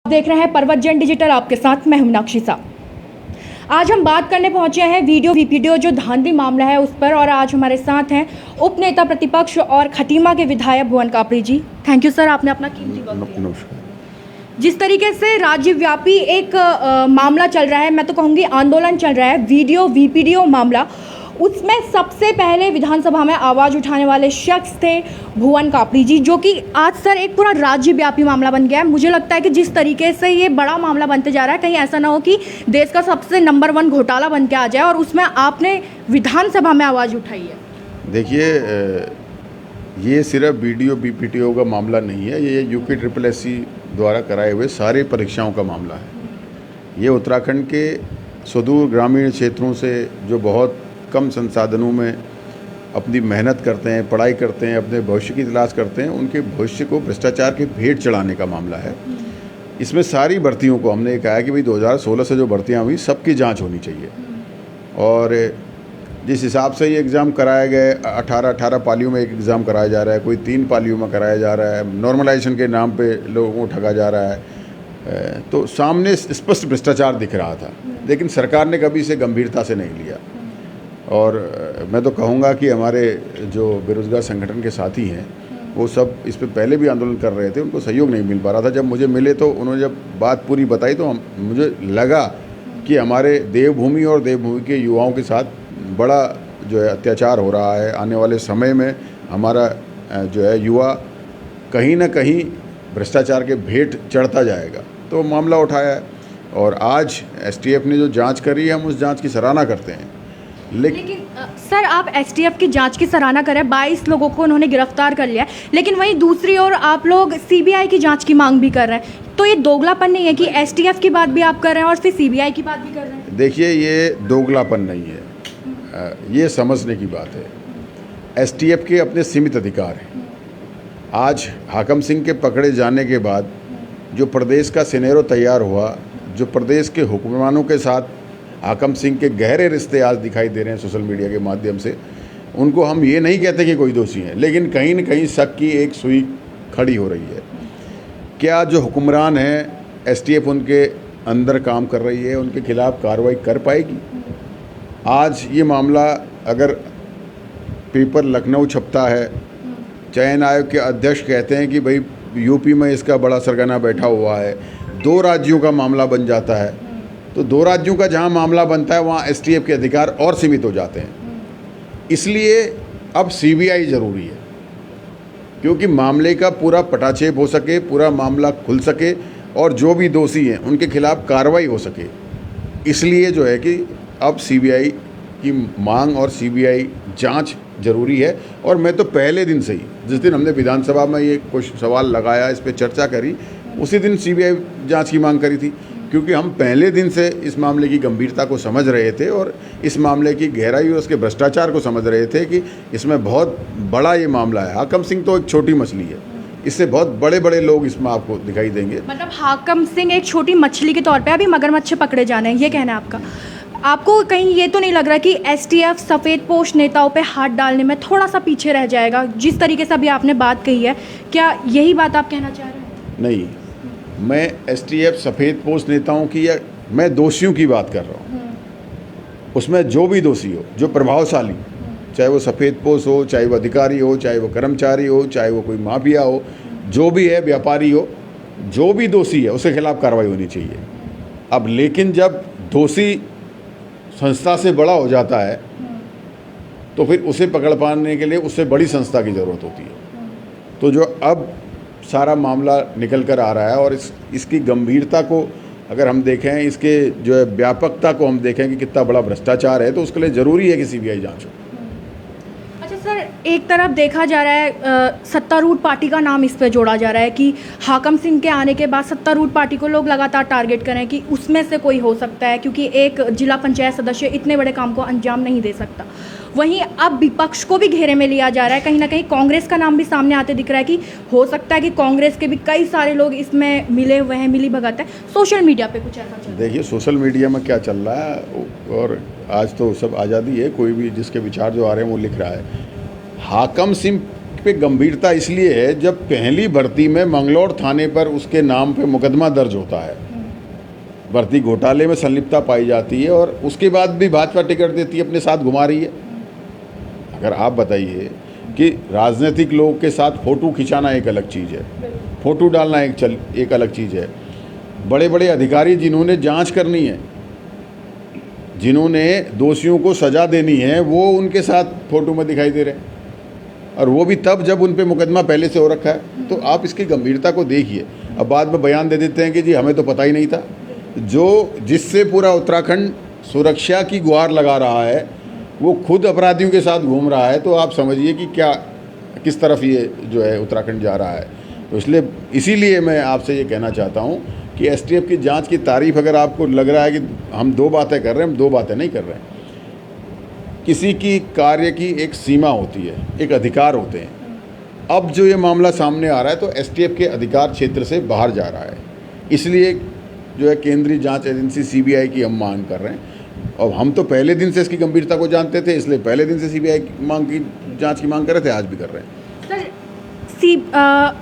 देख रहे हैं परवत जैन डिजिटल, आपके साथ मैं हूं मीनाक्षी सा। आज हम बात करने पहुंचे हैं वीडियो जो धांधली मामला है उस पर, और आज हमारे साथ हैं उप नेता प्रतिपक्ष और खटीमा के विधायक भुवन कापड़ी जी। थैंक यू सर, आपने अपना कीमती वक्त दिया। जिस तरीके से राज्यव्यापी एक मामला चल रहा है, मैं तो कहूँगी आंदोलन चल रहा है, वीडियो मामला, उसमें सबसे पहले विधानसभा में आवाज़ उठाने वाले शख्स थे भुवन कापड़ी जी, जो कि आज सर एक पूरा राज्यव्यापी मामला बन गया है। मुझे लगता है कि जिस तरीके से ये बड़ा मामला बनते जा रहा है, कहीं ऐसा ना हो कि देश का सबसे नंबर 1 घोटाला बन के आ जाए, और उसमें आपने विधानसभा में आवाज़ उठाई है। देखिए, ये सिर्फ BPTO का मामला नहीं है, ये UPSSC द्वारा कराए हुए सारे परीक्षाओं का मामला है। ये उत्तराखंड के सुदूर ग्रामीण क्षेत्रों से जो बहुत कम संसाधनों में अपनी मेहनत करते हैं, पढ़ाई करते हैं, अपने भविष्य की तलाश करते हैं, उनके भविष्य को भ्रष्टाचार के भेंट चढ़ाने का मामला है। इसमें सारी भर्तियों को हमने कहा कि भाई 2016 से जो भर्तियां हुई सबकी जांच होनी चाहिए, और जिस हिसाब से ये एग्ज़ाम कराए गए, 18 पालियों में एक एग्ज़ाम कराया जा रहा है, कोई 3 पालियों में कराया जा रहा है, नॉर्मलाइजेशन के नाम पे लोगों को ठगा जा रहा है, तो सामने स्पष्ट भ्रष्टाचार दिख रहा था, लेकिन सरकार ने कभी इसे गंभीरता से नहीं लिया। और मैं तो कहूँगा कि हमारे जो बेरोज़गार संगठन के साथी हैं वो सब इस पे पहले भी आंदोलन कर रहे थे, उनको सहयोग नहीं मिल पा रहा था। जब मुझे मिले तो उन्होंने जब बात पूरी बताई तो मुझे लगा कि हमारे देवभूमि और देवभूमि के युवाओं के साथ बड़ा जो है अत्याचार हो रहा है। आने वाले समय में हमारा जो है युवा कहीं ना कहीं भ्रष्टाचार के भेंट चढ़ता जाएगा, तो मामला उठाया है। और आज STF ने जो जांच करी है, हम उस जांच की सराहना करते हैं। लेकिन सर, आप STF की जांच की सराहना करें, 22 लोगों को उन्होंने गिरफ्तार कर लिया है, लेकिन वहीं दूसरी ओर आप लोग CBI की जांच की मांग भी कर रहे हैं, तो ये दोगलापन नहीं है कि STF की बात भी आप कर रहे हैं और फिर CBI की बात भी कर रहे हैं? देखिए, ये दोगलापन नहीं है, ये समझने की बात है। STF के अपने सीमित अधिकार हैं। आज हाकम सिंह के पकड़े जाने के बाद जो प्रदेश का सिनेरियो तैयार हुआ, जो प्रदेश के हुक्मरानों के साथ हाकम सिंह के गहरे रिश्ते आज दिखाई दे रहे हैं सोशल मीडिया के माध्यम से, उनको हम ये नहीं कहते कि कोई दोषी है, लेकिन कहीं न कहीं शक की एक सुई खड़ी हो रही है। क्या जो हुक्मरान हैं, STF उनके अंदर काम कर रही है, उनके खिलाफ कार्रवाई कर पाएगी? आज ये मामला अगर पेपर लखनऊ छपता है, चयन आयोग के अध्यक्ष कहते हैं कि भाई UP में इसका बड़ा सरगना बैठा हुआ है, 2 राज्यों का मामला बन जाता है, तो 2 राज्यों का जहां मामला बनता है वहां STF के अधिकार और सीमित हो जाते हैं। इसलिए अब CBI ज़रूरी है, क्योंकि मामले का पूरा पटाक्षेप हो सके, पूरा मामला खुल सके, और जो भी दोषी हैं उनके खिलाफ कार्रवाई हो सके। इसलिए जो है कि अब CBI की मांग और CBI जांच ज़रूरी है। और मैं तो पहले दिन से ही, जिस दिन हमने विधानसभा में ये कुछ सवाल लगाया, इस पर चर्चा करी, उसी दिन CBI जांच की मांग करी थी, क्योंकि हम पहले दिन से इस मामले की गंभीरता को समझ रहे थे और इस मामले की गहराई और उसके भ्रष्टाचार को समझ रहे थे कि इसमें बहुत बड़ा ये मामला है। हाकम सिंह तो एक छोटी मछली है, इससे बहुत बड़े बड़े लोग इसमें आपको दिखाई देंगे। मतलब हाकम सिंह एक छोटी मछली के तौर पे अभी मगरमच्छ पकड़े जाने हैं, ये कहना है आपका? आपको कहीं ये तो नहीं लग रहा कि STF सफ़ेदपोश नेताओं पे हाथ डालने में थोड़ा सा पीछे रह जाएगा? जिस तरीके से अभी आपने बात कही है, क्या यही बात आप कहना चाह रहे हैं? नहीं, मैं STF सफ़ेदपोश नेताओं की या मैं दोषियों की बात कर रहा हूँ। उसमें जो भी दोषी हो, जो प्रभावशाली, चाहे वो सफ़ेदपोश हो, चाहे वो अधिकारी हो, चाहे वो कर्मचारी हो, चाहे वो कोई माफिया हो, जो भी है, व्यापारी हो, जो भी दोषी है उसके खिलाफ कार्रवाई होनी चाहिए। अब लेकिन जब दोषी संस्था से बड़ा हो जाता है तो फिर उसे पकड़ पाने के लिए उससे बड़ी संस्था की ज़रूरत होती है। तो जो अब सारा मामला निकल कर आ रहा है, और इसकी गंभीरता को अगर हम देखें, इसके जो है व्यापकता को हम देखें कि कितना बड़ा भ्रष्टाचार है, तो उसके लिए ज़रूरी है कि CBI जांच हो। अच्छा सर, एक तरफ देखा जा रहा है सत्तारूढ़ पार्टी का नाम इस पे जोड़ा जा रहा है कि हाकम सिंह के आने के बाद सत्तारूढ़ पार्टी को लोग लगातार टारगेट करें कि उसमें से कोई हो सकता है, क्योंकि एक जिला पंचायत सदस्य इतने बड़े काम को अंजाम नहीं दे सकता। वहीं अब विपक्ष को भी घेरे में लिया जा रहा है, कहीं ना कहीं कांग्रेस का नाम भी सामने आते दिख रहा है कि हो सकता है कि कांग्रेस के भी कई सारे लोग इसमें मिले हुए हैं, मिली भगत है। सोशल मीडिया पे कुछ ऐसा चल रहा है? देखिए, सोशल मीडिया में क्या चल रहा है, और आज तो सब आज़ादी है, कोई भी जिसके विचार जो आ रहे हैं वो लिख रहा है। हाकम सिंह पे गंभीरता इसलिए है, जब पहली भर्ती में मंगलौर थाने पर उसके नाम पे मुकदमा दर्ज होता है, भर्ती घोटाले में संलिप्तता पाई जाती है, और उसके बाद भी भाजपा टिकट देती है, अपने साथ घुमा रही है। अगर आप बताइए कि राजनीतिक लोगों के साथ फ़ोटो खिंचाना एक अलग चीज़ है, फ़ोटो डालना एक अलग चीज़ है। बड़े बड़े अधिकारी जिन्होंने जांच करनी है, जिन्होंने दोषियों को सज़ा देनी है, वो उनके साथ फ़ोटो में दिखाई दे रहे हैं, और वो भी तब जब उन पे मुकदमा पहले से हो रखा है। तो आप इसकी गंभीरता को देखिए। अब बाद में बयान दे देते हैं कि जी हमें तो पता ही नहीं था। जिससे पूरा उत्तराखंड सुरक्षा की गुहार लगा रहा है, वो खुद अपराधियों के साथ घूम रहा है। तो आप समझिए कि किस तरफ ये जो है उत्तराखंड जा रहा है। तो इसीलिए मैं आपसे ये कहना चाहता हूँ कि एसटीएफ की जांच की तारीफ, अगर आपको लग रहा है कि हम दो बातें कर रहे हैं, हम दो बातें नहीं कर रहे हैं। किसी की कार्य की एक सीमा होती है, एक अधिकार होते हैं। अब जो ये मामला सामने आ रहा है, तो एसटीएफ के अधिकार क्षेत्र से बाहर जा रहा है। इसलिए जो है केंद्रीय जांच एजेंसी सीबीआई की हम मांग कर रहे हैं, और हम तो पहले दिन से इसकी गंभीरता को जानते थे, इसलिए पहले दिन से सीबीआई की जांच की मांग कर रहे थे, आज भी कर रहे हैं। सर,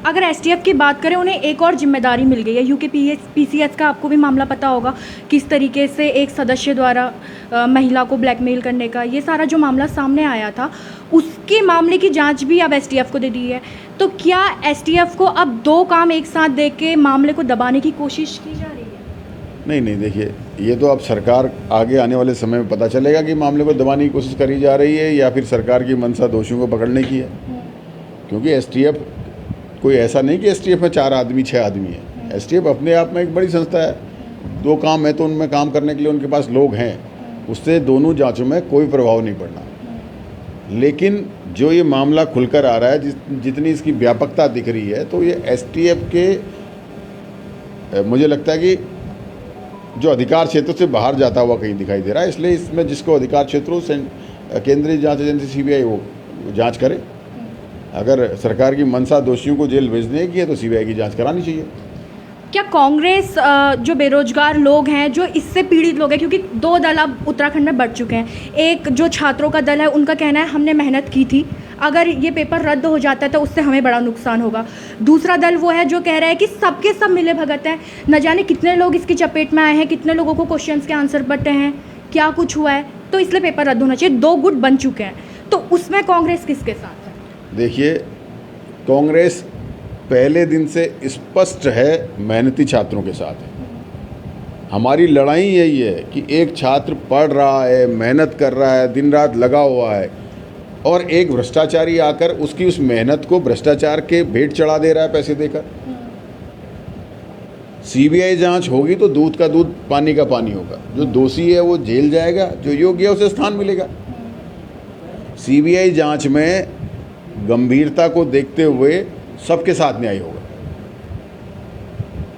अगर एसटीएफ की बात करें, उन्हें एक और जिम्मेदारी मिल गई है। यूके पीसीएस का आपको भी मामला पता होगा, किस तरीके से एक सदस्य द्वारा महिला को ब्लैकमेल करने का ये सारा जो मामला सामने आया था, उसके मामले की जांच भी अब एसटीएफ को दे दी है। तो क्या एसटीएफ को अब दो काम एक साथ दे के मामले को दबाने की कोशिश की जा रही है? नहीं, देखिए, ये तो अब सरकार आगे आने वाले समय में पता चलेगा कि मामले को दबाने की कोशिश करी जा रही है या फिर सरकार की मंशा दोषियों को पकड़ने की है। क्योंकि एसटीएफ कोई ऐसा नहीं कि एसटीएफ में 4 आदमी 6 आदमी है। एसटीएफ अपने आप में एक बड़ी संस्था है। दो काम है तो उनमें काम करने के लिए उनके पास लोग हैं, उससे दोनों जांचों में कोई प्रभाव नहीं पड़ना। लेकिन जो ये मामला खुलकर आ रहा है, जितनी इसकी व्यापकता दिख रही है, तो ये एसटीएफ के मुझे लगता है कि जो अधिकार क्षेत्र से बाहर जाता हुआ कहीं दिखाई दे रहा है। इसलिए इसमें जिसको अधिकार क्षेत्र हो, केंद्रीय जांच एजेंसी सीबीआई वो जांच करे। अगर सरकार की मंशा दोषियों को जेल भेजने की है तो सीबीआई की जांच करानी चाहिए। क्या कांग्रेस जो बेरोजगार लोग हैं, जो इससे पीड़ित लोग हैं, क्योंकि 2 दल अब उत्तराखंड में बढ़ चुके हैं। एक जो छात्रों का दल है, उनका कहना है हमने मेहनत की थी, अगर ये पेपर रद्द हो जाता है तो उससे हमें बड़ा नुकसान होगा। दूसरा दल वो है जो कह रहा है कि सबके सब मिले भगत हैं, न जाने कितने लोग इसकी चपेट में आए हैं, कितने लोगों को क्वेश्चंस के आंसर बटे हैं, क्या कुछ हुआ है, तो इसलिए पेपर रद्द होना चाहिए। 2 गुट बन चुके हैं, तो उसमें कांग्रेस किसके साथ है? देखिए, कांग्रेस पहले दिन से स्पष्ट है, मेहनती छात्रों के साथ है। हमारी लड़ाई यही है कि एक छात्र पढ़ रहा है, मेहनत कर रहा है, दिन रात लगा हुआ है, और एक भ्रष्टाचारी आकर उसकी उस मेहनत को भ्रष्टाचार के भेंट चढ़ा दे रहा है पैसे देकर। सीबीआई जांच होगी तो दूध का दूध पानी का पानी होगा। जो दोषी है वो जेल जाएगा, जो योग्य है उसे स्थान मिलेगा। सीबीआई जांच में गंभीरता को देखते हुए सबके साथ न्याय होगा।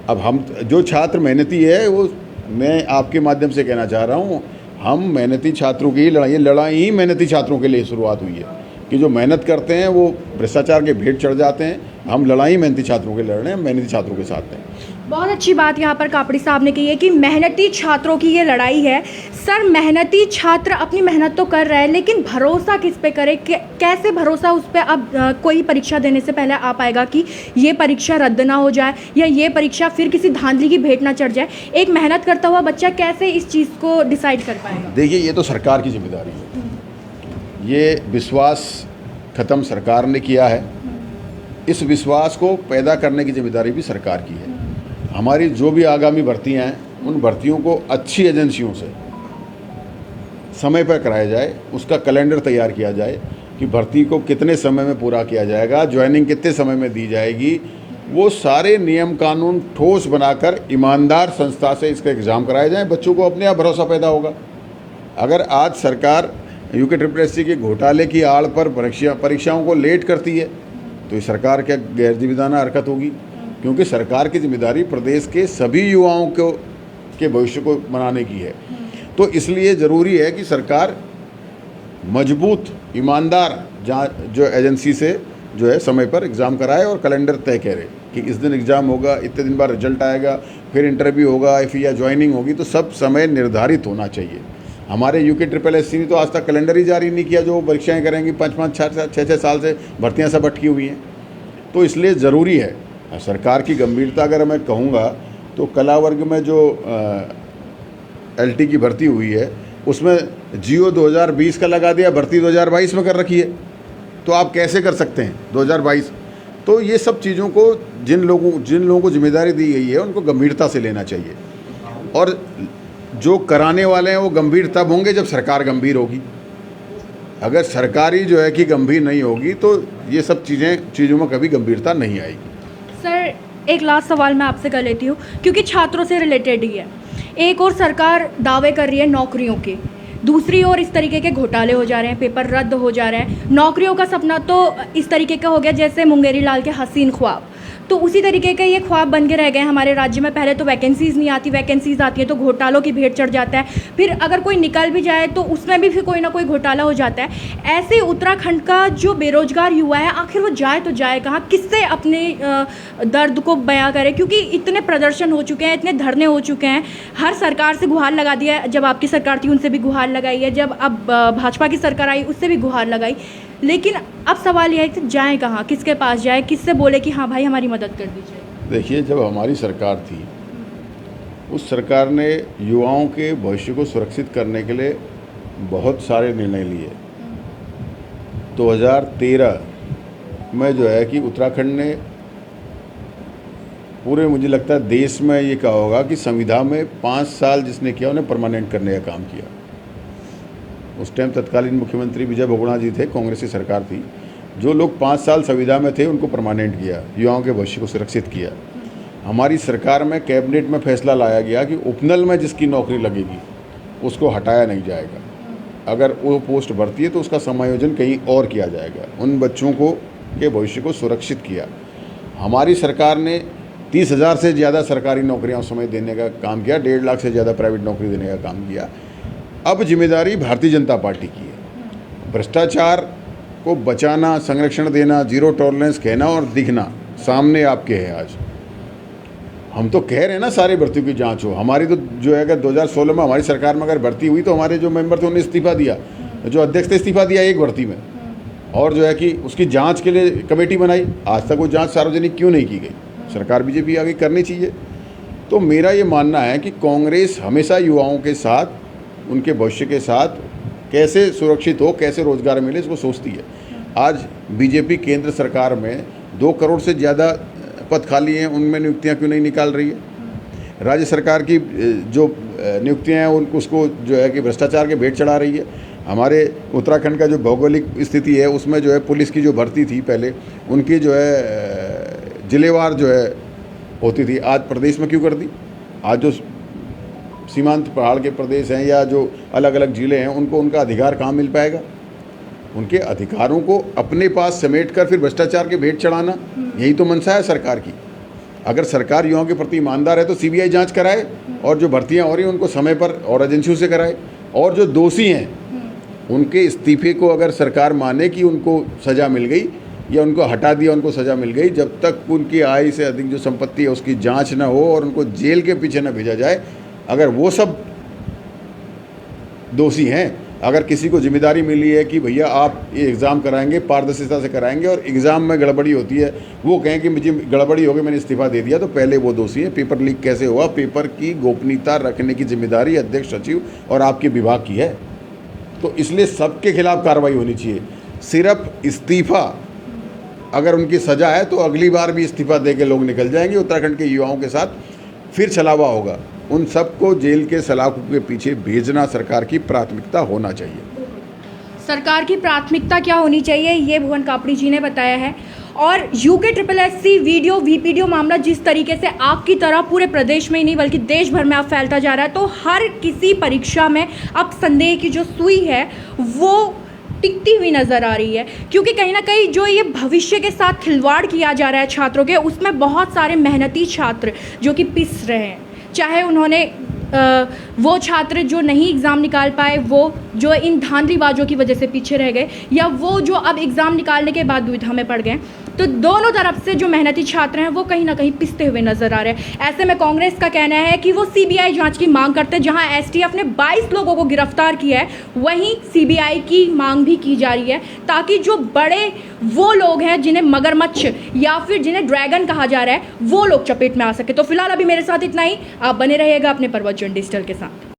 अब हम जो छात्र मेहनती है, वो मैं आपके माध्यम से कहना चाह रहा हूँ, हम मेहनती छात्रों की लड़ाई ही मेहनती छात्रों के लिए शुरुआत हुई है कि जो मेहनत करते हैं वो भ्रष्टाचार के भेंट चढ़ जाते हैं। हम लड़ाई मेहनती छात्रों के लड़ रहे हैं, मेहनती छात्रों के साथ हैं। बहुत अच्छी बात यहाँ पर कापड़ी साहब ने की है कि मेहनती छात्रों की ये लड़ाई है। सर, मेहनती छात्र अपनी मेहनत तो कर रहा है, लेकिन भरोसा किस पे करे? कैसे भरोसा उस पर अब कोई परीक्षा देने से पहले आ पाएगा कि ये परीक्षा रद्द ना हो जाए या ये परीक्षा फिर किसी धांधली की भेंट ना चढ़ जाए? एक मेहनत करता हुआ बच्चा कैसे इस चीज़ को डिसाइड कर पाएगा? देखिए, ये तो सरकार की जिम्मेदारी है। ये विश्वास ख़त्म सरकार ने किया है। इस विश्वास को पैदा करने की जिम्मेदारी भी सरकार की है। हमारी जो भी आगामी भर्तियां हैं, उन भर्तियों को अच्छी एजेंसियों से समय पर कराया जाए, उसका कैलेंडर तैयार किया जाए कि भर्ती को कितने समय में पूरा किया जाएगा, ज्वाइनिंग कितने समय में दी जाएगी। वो सारे नियम कानून ठोस बनाकर ईमानदार संस्था से इसका एग्ज़ाम कराया जाए। बच्चों को अपने आप भरोसा पैदा होगा। अगर आज सरकार यूके के घोटाले की आड़ पर परीक्षाओं को लेट करती है तो ये सरकार क्या गैरजिम्मेदाराना हरकत होगी? क्योंकि सरकार की जिम्मेदारी प्रदेश के सभी युवाओं के भविष्य को बनाने की है। तो इसलिए ज़रूरी है कि सरकार मजबूत, ईमानदार जो एजेंसी से जो है समय पर एग्ज़ाम कराए और कैलेंडर तय करे कि इस दिन एग्ज़ाम होगा, इतने दिन बाद रिजल्ट आएगा, फिर इंटरव्यू होगा, फिर या ज्वाइनिंग होगी। तो सब समय निर्धारित होना चाहिए। हमारे यूके SSSC ने तो आज तक कैलेंडर ही जारी नहीं किया, जो परीक्षाएं करेंगी 5-5 6-6 साल से भर्तियां सब अटकी हुई हैं। तो इसलिए ज़रूरी है सरकार की गंभीरता। अगर मैं कहूँगा तो कला वर्ग में जो LT की भर्ती हुई है उसमें जियो 2020 का लगा दिया, भर्ती 2022 में कर रखी है, तो आप कैसे कर सकते हैं 2022? तो ये सब चीज़ों को जिन लोगों को जिम्मेदारी दी गई है उनको गंभीरता से लेना चाहिए, और जो कराने वाले हैं वो गंभीर तब होंगे जब सरकार गंभीर होगी। अगर सरकारी जो है कि गंभीर नहीं होगी तो ये सब चीज़ों में कभी गंभीरता नहीं आएगी। सर एक लास्ट सवाल मैं आपसे कर लेती हूँ, क्योंकि छात्रों से रिलेटेड ही है। एक और सरकार दावे कर रही है नौकरियों के, दूसरी ओर इस तरीके के घोटाले हो जा रहे हैं, पेपर रद्द हो जा रहे हैं। नौकरियों का सपना तो इस तरीके का हो गया जैसे मुंगेरी लाल के हसीन ख्वाब, तो उसी तरीके के ये ख्वाब बन के रह गए हमारे राज्य में। पहले तो वैकेंसीज़ नहीं आती, वैकेंसीज़ आती है तो घोटालों की भेंट चढ़ जाता है, फिर अगर कोई निकल भी जाए तो उसमें भी फिर कोई ना कोई घोटाला हो जाता है। ऐसे उत्तराखंड का जो बेरोजगार युवा है आखिर वो जाए तो जाए कहाँ, किससे अपने दर्द को बयां करे? क्योंकि इतने प्रदर्शन हो चुके हैं, इतने धरने हो चुके हैं, हर सरकार से गुहार लगा दिया। जब आपकी सरकार थी उनसे भी गुहार लगाई है, जब अब भाजपा की सरकार आई उससे भी गुहार लगाई, लेकिन अब सवाल यह है कि जाए कहाँ, किसके पास जाए, किससे बोले कि हाँ भाई हमारी मदद कर दीजिए? देखिए, जब हमारी सरकार थी उस सरकार ने युवाओं के भविष्य को सुरक्षित करने के लिए बहुत सारे निर्णय लिए। 2013 में जो है कि उत्तराखंड ने पूरे, मुझे लगता है देश में ये कहा होगा कि संविधान में 5 साल जिसने किया उन्हें परमानेंट करने का काम किया। उस टाइम तत्कालीन मुख्यमंत्री विजय बहुगुणा जी थे, कांग्रेस की सरकार थी। जो लोग 5 साल संविदा में थे उनको परमानेंट किया, युवाओं के भविष्य को सुरक्षित किया। हमारी सरकार में कैबिनेट में फैसला लाया गया कि उपनल में जिसकी नौकरी लगेगी उसको हटाया नहीं जाएगा, अगर वो पोस्ट भरती है तो उसका समायोजन कहीं और किया जाएगा। उन बच्चों को के भविष्य को सुरक्षित किया। हमारी सरकार ने 30,000 से ज़्यादा सरकारी नौकरियाँ उस समय देने का काम किया, 1.5 लाख से ज़्यादा प्राइवेट नौकरी देने का काम किया। अब जिम्मेदारी भारतीय जनता पार्टी की है। भ्रष्टाचार को बचाना, संरक्षण देना, जीरो टॉलरेंस कहना और दिखना सामने आपके है। आज हम तो कह रहे हैं ना सारी भर्तियों की जांच हो। हमारी तो जो है अगर 2016 में हमारी सरकार में अगर भर्ती हुई तो हमारे जो मेंबर थे उन्होंने इस्तीफा दिया, जो अध्यक्ष थे इस्तीफा दिया एक भर्ती में, और जो है कि उसकी जाँच के लिए कमेटी बनाई। आज तक वो जाँच सार्वजनिक क्यों नहीं की गई? सरकार बीजेपी आगे करनी चाहिए। तो मेरा ये मानना है कि कांग्रेस हमेशा युवाओं के साथ, उनके भविष्य के साथ कैसे सुरक्षित हो, कैसे रोजगार मिले, इसको सोचती है। आज बीजेपी केंद्र सरकार में 2 करोड़ से ज़्यादा पद खाली हैं, उनमें नियुक्तियां क्यों नहीं निकाल रही है? राज्य सरकार की जो नियुक्तियां हैं उसको जो है कि भ्रष्टाचार के भेंट चढ़ा रही है। हमारे उत्तराखंड का जो भौगोलिक स्थिति है उसमें जो है पुलिस की जो भर्ती थी पहले, उनकी जो है जिलेवार जो है होती थी, आज प्रदेश में क्यों कर दी? आज जो सीमांत पहाड़ के प्रदेश हैं या जो अलग अलग जिले हैं उनको उनका अधिकार कहाँ मिल पाएगा? उनके अधिकारों को अपने पास समेट कर फिर भ्रष्टाचार के भेंट चढ़ाना, यही तो मंशा है सरकार की। अगर सरकार युवाओं के प्रति ईमानदार है तो CBI जांच कराए, और जो भर्तियां हो रही हैं उनको समय पर और एजेंसियों से कराए, और जो दोषी हैं उनके इस्तीफे को अगर सरकार माने कि उनको सज़ा मिल गई या उनको हटा दिया, उनको सज़ा मिल गई, जब तक उनकी आय से अधिक जो संपत्ति है उसकी जाँच न हो और उनको जेल के पीछे न भेजा जाए, अगर वो सब दोषी हैं, अगर किसी को जिम्मेदारी मिली है कि भैया आप ये एग्ज़ाम कराएंगे, पारदर्शिता से कराएंगे, और एग्ज़ाम में गड़बड़ी होती है, वो कहें कि मुझे गड़बड़ी हो गई मैंने इस्तीफा दे दिया, तो पहले वो दोषी है। पेपर लीक कैसे हुआ? पेपर की गोपनीयता रखने की जिम्मेदारी अध्यक्ष, सचिव और आपके विभाग की है। तो इसलिए सबके खिलाफ कार्रवाई होनी चाहिए। सिर्फ इस्तीफा अगर उनकी सज़ा है तो अगली बार भी इस्तीफा दे के लोग निकल जाएंगे। उत्तराखंड के युवाओं के साथ फिर छलावा होगा। उन सबको जेल के सलाखों के पीछे भेजना सरकार की प्राथमिकता होना चाहिए। सरकार की प्राथमिकता क्या होनी चाहिए ये भुवन कापड़ी जी ने बताया है। और यूके SSSC वीडियो VPDO मामला जिस तरीके से आग की तरह पूरे प्रदेश में ही नहीं बल्कि देश भर में अब फैलता जा रहा है, तो हर किसी परीक्षा में अब संदेह की जो सुई है वो टिकती हुई नज़र आ रही है। क्योंकि कहीं ना कहीं जो ये भविष्य के साथ खिलवाड़ किया जा रहा है छात्रों के, उसमें बहुत सारे मेहनती छात्र जो कि पिस रहे हैं, चाहे उन्होंने वो छात्र जो नहीं एग्ज़ाम निकाल पाए, वो जो इन धांधलीबाजों की वजह से पीछे रह गए, या वो जो अब एग्ज़ाम निकालने के बाद दुविधा में पड़ गए, तो दोनों तरफ से जो मेहनती छात्र हैं वो कहीं ना कहीं पिसते हुए नजर आ रहे हैं। ऐसे में कांग्रेस का कहना है कि वो सीबीआई जांच की मांग करते हैं। जहां एसटीएफ ने 22 लोगों को गिरफ्तार किया है, वहीं सीबीआई की मांग भी की जा रही है, ताकि जो बड़े वो लोग हैं जिन्हें मगरमच्छ या फिर जिन्हें ड्रैगन कहा जा रहा है, वो लोग चपेट में आ सके। तो फिलहाल अभी मेरे साथ इतना ही। आप बने रहिएगा अपने प्रवचन डिजिटल के साथ।